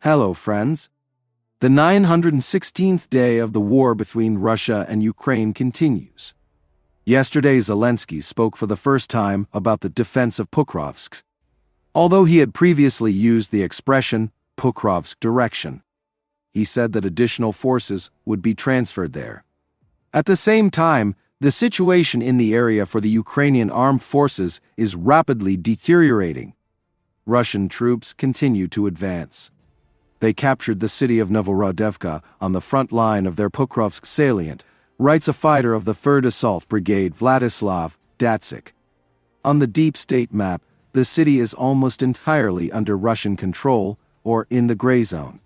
Hello, friends. The 916th day of the war between Russia and Ukraine continues. Yesterday, Zelensky spoke for the first time about the defense of Pokrovsk, although he had previously used the expression Pokrovsk direction. He said that additional forces would be transferred there. At the same time, the situation in the area for the Ukrainian armed forces is rapidly deteriorating. Russian troops continue to advance. They captured the city of Novorodevka on the front line of their Pokrovsk salient, writes a fighter of the 3rd Assault Brigade Vladislav Datsyk. On the deep state map, the city is almost entirely under Russian control, or in the gray zone.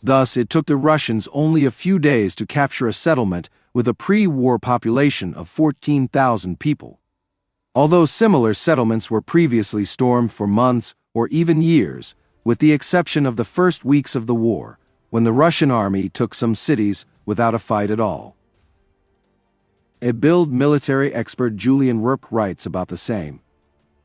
Thus, it took the Russians only a few days to capture a settlement with a pre-war population of 14,000 people. Although similar settlements were previously stormed for months or even years, with the exception of the first weeks of the war, when the Russian army took some cities without a fight at all. A Bild military expert Julian Rurk writes about the same.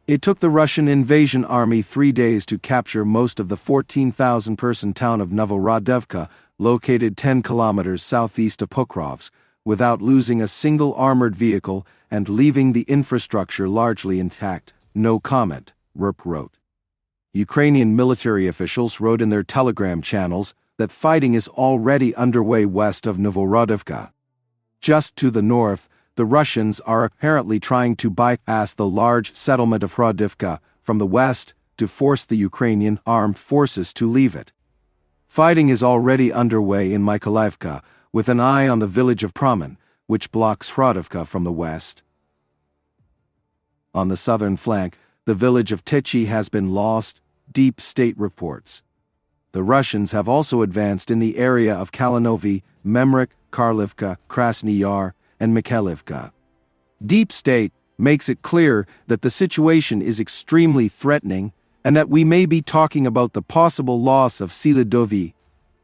It took the Russian invasion army 3 days to capture most of the 14,000-person town of Novorodevka, located 10 kilometers southeast of Pokrovsk, without losing a single armored vehicle and leaving the infrastructure largely intact. No comment, Rurk wrote. Ukrainian military officials wrote in their Telegram channels that fighting is already underway west of Novorodevka. Just to the north, the Russians are apparently trying to bypass the large settlement of Hrodivka from the west to force the Ukrainian armed forces to leave it. Fighting is already underway in Mykolivka, with an eye on the village of Pramen, which blocks Hrodivka from the west. On the southern flank, the village of Tychy has been lost, deep state reports. The Russians have also advanced in the area of Kalinovi, Memrik, Karlivka, Krasny Yar, and Mikhailivka. Deep state makes it clear that the situation is extremely threatening and that we may be talking about the possible loss of Silidovi.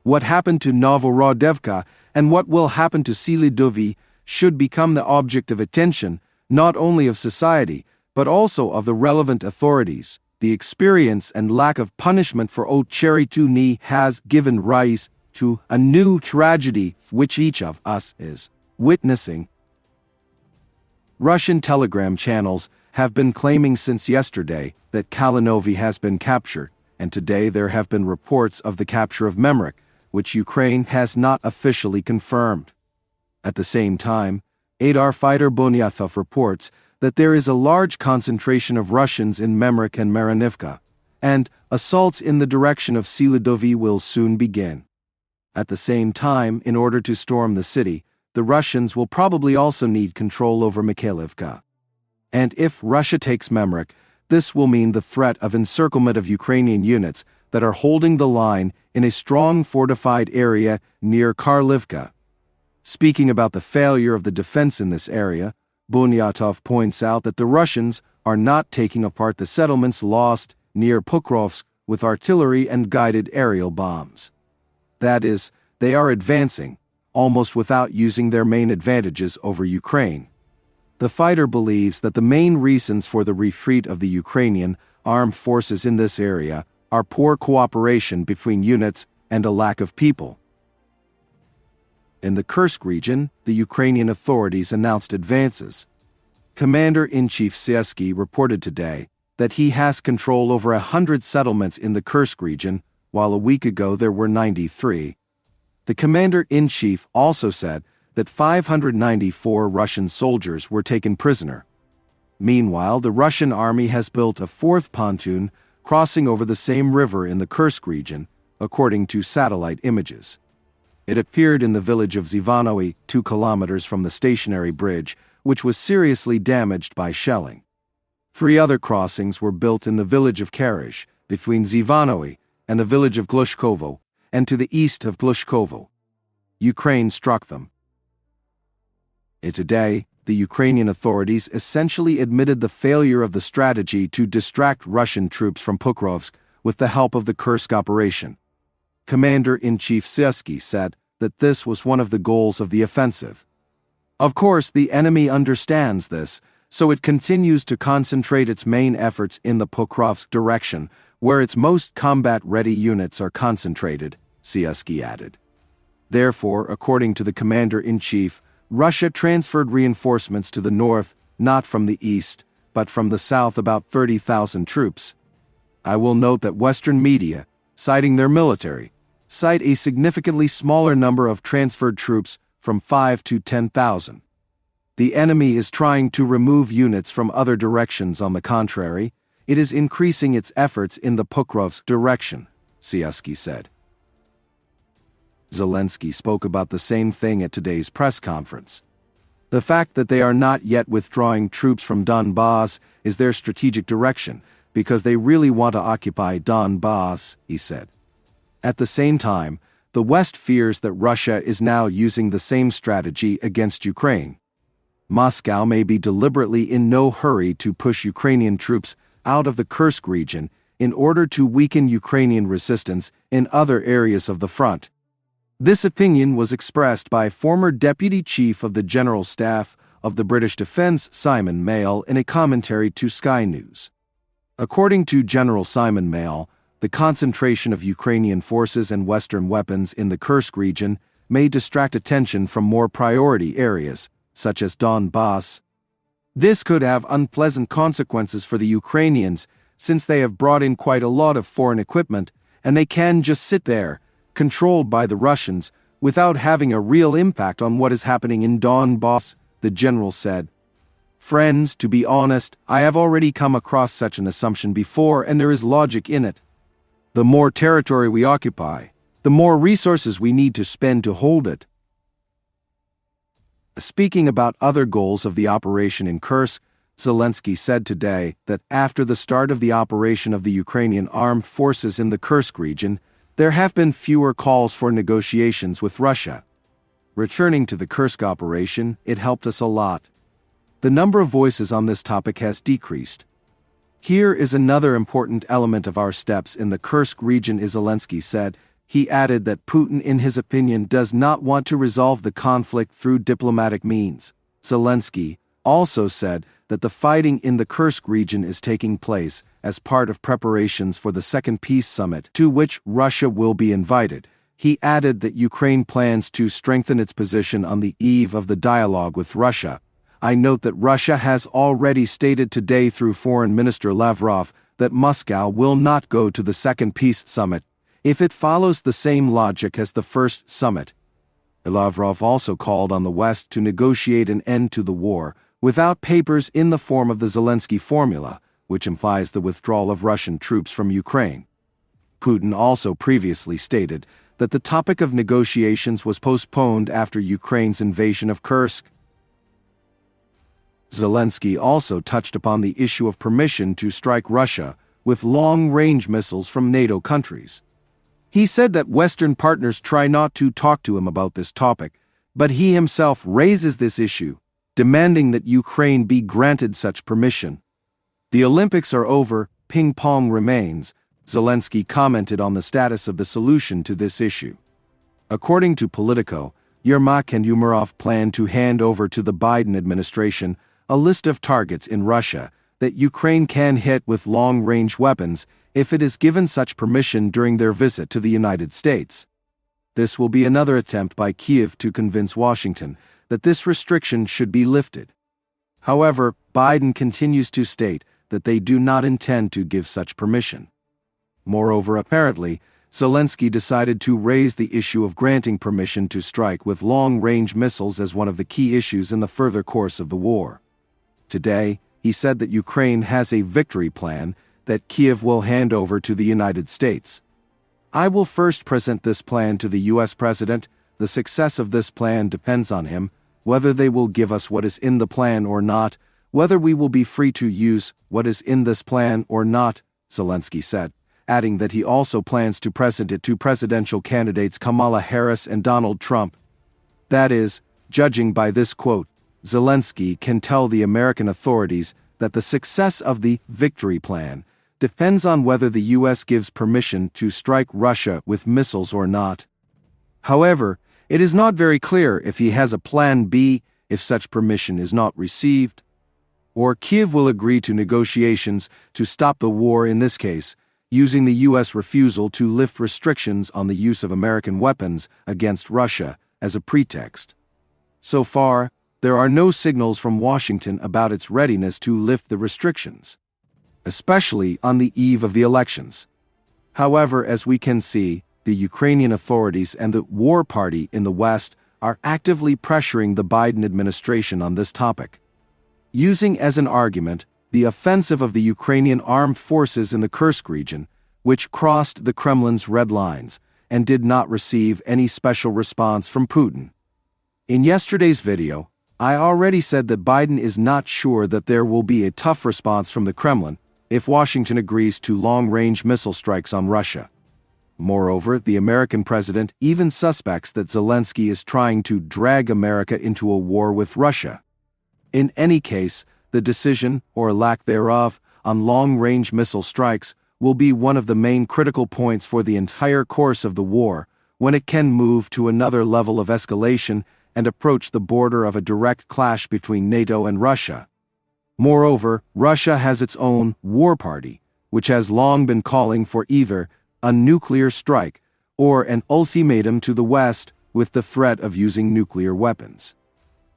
What happened to Novorodevka and what will happen to Silidovi should become the object of attention not only of society but also of the relevant authorities. The experience and lack of punishment for Ocherituny has given rise to a new tragedy which each of us is witnessing. Russian telegram channels have been claiming since yesterday that Kalinovi has been captured, and today there have been reports of the capture of Memrik, which Ukraine has not officially confirmed. At the same time, Adar fighter Bunyatov reports that there is a large concentration of Russians in Memrik and Marinivka, and assaults in the direction of Silidovi will soon begin. At the same time, in order to storm the city, the Russians will probably also need control over Mikhailivka. And if Russia takes Memrik, this will mean the threat of encirclement of Ukrainian units that are holding the line in a strong fortified area near Karlivka. Speaking about the failure of the defense in this area, Bunyatov points out that the Russians are not taking apart the settlements lost near Pokrovsk with artillery and guided aerial bombs. That is, they are advancing, almost without using their main advantages over Ukraine. The fighter believes that the main reasons for the retreat of the Ukrainian armed forces in this area are poor cooperation between units and a lack of people. In the Kursk region, the Ukrainian authorities announced advances. Commander-in-Chief Siersky reported today that he has control over 100 settlements in the Kursk region, while a week ago there were 93. The Commander-in-Chief also said that 594 Russian soldiers were taken prisoner. Meanwhile, the Russian army has built a 4th pontoon crossing over the same river in the Kursk region, according to satellite images. It appeared in the village of Yevhenii, 2 kilometers from the stationary bridge, which was seriously damaged by shelling. 3 other crossings were built in the village of Karish, between Yevhenii and the village of Glushkovo, and to the east of Glushkovo. Ukraine struck them. Today, the Ukrainian authorities essentially admitted the failure of the strategy to distract Russian troops from Pokrovsk with the help of the Kursk operation. Commander-in-Chief Siersky said that this was one of the goals of the offensive. Of course, the enemy understands this, so it continues to concentrate its main efforts in the Pokrovsk direction, where its most combat-ready units are concentrated, Kursk added. Therefore, according to the commander-in-chief, Russia transferred reinforcements to the north, not from the east, but from the south, about 30,000 troops. I will note that Western media, citing their military, cite a significantly smaller number of transferred troops from 5 to 10,000. The enemy is trying to remove units from other directions. On the contrary, it is increasing its efforts in the Pokrovsk direction, Kursk said. Zelensky spoke about the same thing at today's press conference. The fact that they are not yet withdrawing troops from Donbass is their strategic direction, because they really want to occupy Donbass, he said. At the same time, the West fears that Russia is now using the same strategy against Ukraine. Moscow may be deliberately in no hurry to push Ukrainian troops out of the Kursk region in order to weaken Ukrainian resistance in other areas of the front. This opinion was expressed by former Deputy Chief of the General Staff of the British Defence Simon Mail in a commentary to Sky News. According to General Simon Mail, the concentration of Ukrainian forces and Western weapons in the Kursk region may distract attention from more priority areas, such as Donbass. This could have unpleasant consequences for the Ukrainians, since they have brought in quite a lot of foreign equipment, and they can just sit there, controlled by the Russians, without having a real impact on what is happening in Donbass, the general said. Friends, to be honest, I have already come across such an assumption before, and there is logic in it. The more territory we occupy, the more resources we need to spend to hold it. Speaking about other goals of the operation in Kursk, Zelensky said today that after the start of the operation of the Ukrainian armed forces in the Kursk region, there have been fewer calls for negotiations with Russia. Returning to the Kursk operation, it helped us a lot. The number of voices on this topic has decreased. Here is another important element of our steps in the Kursk region, Zelensky said. He added that Putin, in his opinion, does not want to resolve the conflict through diplomatic means. Zelensky also said that the fighting in the Kursk region is taking place as part of preparations for the Second Peace Summit, to which Russia will be invited. He added that Ukraine plans to strengthen its position on the eve of the dialogue with Russia. I note that Russia has already stated today through Foreign Minister Lavrov that Moscow will not go to the Second Peace Summit if it follows the same logic as the first summit. Lavrov also called on the West to negotiate an end to the war without papers in the form of the Zelensky formula, which implies the withdrawal of Russian troops from Ukraine. Putin also previously stated that the topic of negotiations was postponed after Ukraine's invasion of Kursk. Zelensky also touched upon the issue of permission to strike Russia with long-range missiles from NATO countries. He said that Western partners try not to talk to him about this topic, but he himself raises this issue, demanding that Ukraine be granted such permission. The Olympics are over, ping-pong remains, Zelensky commented on the status of the solution to this issue. According to Politico, Yermak and Umarov plan to hand over to the Biden administration a list of targets in Russia that Ukraine can hit with long-range weapons if it is given such permission during their visit to the United States. This will be another attempt by Kyiv to convince Washington that this restriction should be lifted. However, Biden continues to state that they do not intend to give such permission. Moreover, apparently, Zelensky decided to raise the issue of granting permission to strike with long-range missiles as one of the key issues in the further course of the war. Today, he said that Ukraine has a victory plan that Kyiv will hand over to the United States. I will first present this plan to the U.S. President. The success of this plan depends on him, whether they will give us what is in the plan or not, whether we will be free to use what is in this plan or not, Zelensky said, adding that he also plans to present it to presidential candidates Kamala Harris and Donald Trump. That is, judging by this quote, Zelensky can tell the American authorities that the success of the victory plan depends on whether the U.S. gives permission to strike Russia with missiles or not. However, it is not very clear if he has a plan B if such permission is not received, or Kyiv will agree to negotiations to stop the war. In this case, using the U.S. refusal to lift restrictions on the use of American weapons against Russia as a pretext. So far, there are no signals from Washington about its readiness to lift the restrictions, especially on the eve of the elections. However, as we can see, the Ukrainian authorities and the war party in the West are actively pressuring the Biden administration on this topic, using as an argument the offensive of the Ukrainian armed forces in the Kursk region, which crossed the Kremlin's red lines and did not receive any special response from Putin. In yesterday's video, I already said that Biden is not sure that there will be a tough response from the Kremlin if Washington agrees to long-range missile strikes on Russia. Moreover, the American president even suspects that Zelensky is trying to drag America into a war with Russia. In any case, the decision, or lack thereof, on long-range missile strikes will be one of the main critical points for the entire course of the war, when it can move to another level of escalation and approach the border of a direct clash between NATO and Russia. Moreover, Russia has its own war party, which has long been calling for either a nuclear strike or an ultimatum to the West with the threat of using nuclear weapons.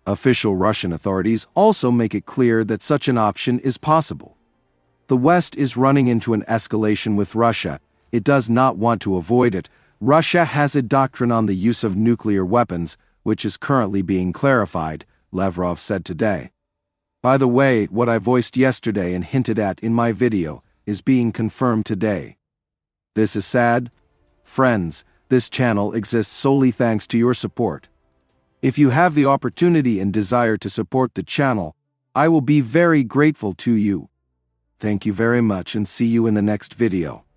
Official Russian authorities also make it clear that such an option is possible. The West is running into an escalation with Russia. It does not want to avoid it. Russia has a doctrine on the use of nuclear weapons, which is currently being clarified, Lavrov said today. By the way, what I voiced yesterday and hinted at in my video is being confirmed today. This is sad. Friends, this channel exists solely thanks to your support. If you have the opportunity and desire to support the channel, I will be very grateful to you. Thank you very much and see you in the next video.